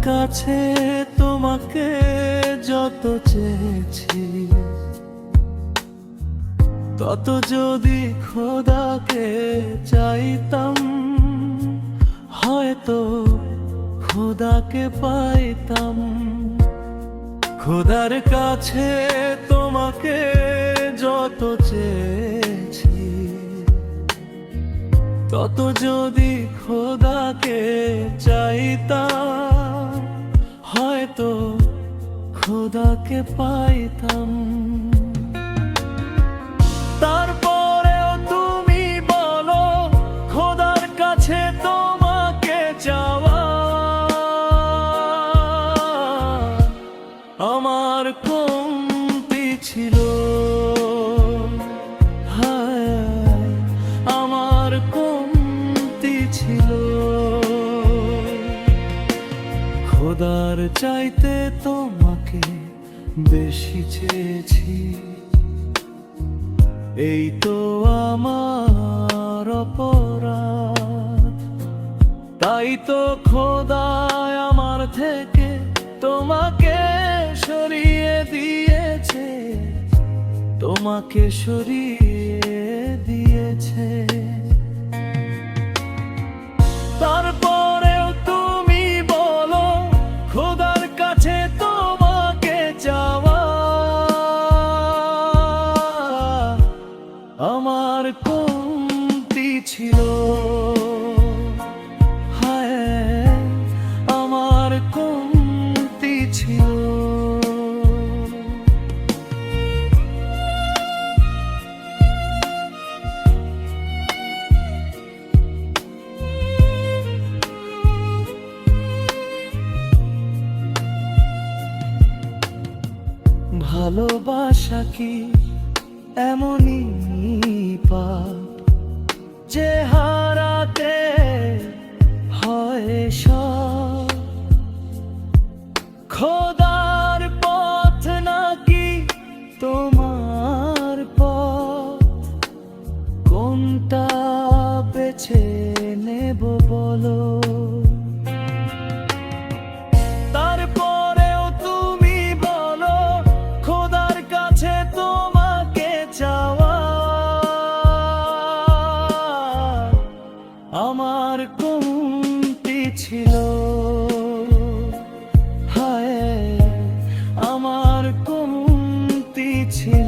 কাছে তোমাকে যত চেয়েছি, তত যদি খোদাকে চাইতাম, হয়তো খোদাকে পাইতাম। খোদার কাছে তোমাকে যত চেয়েছি, তত যদি খোদাকে চাইতাম, হয়তো খোদাকে পাইতাম। তারপরেও তুমি বলো খোদার কাছে তোমাকে চাওয়া আমার কমতি ছিল। হায়, আমার কমতি ছিল। খোদার চাইতে তোমাকে বেশি চেয়েছি, এই তো আমার অপরাধ। তাই তো খোদায় আমার থেকে তোমাকে সরিয়ে দিয়েছে, তোমাকে সরিয়ে দিয়েছে। তারপরেও তুমি বলো খোদার কাছে তোমাকে চাওয়া আমার কমতি ছিল। হায়, আমার কমতি ছিল। ভালোবাসা কি এমনই পাপ যে হারাতে হয় সব? খোদার পথ নাকি তোমার পথ? কোনটা বেছে নেব বলো? তারপরেও তুমি বলো খোদার কাছে তোমাকে চাওয়া আমার কমতি ছিল। হায়, আমার কমতি ছিল।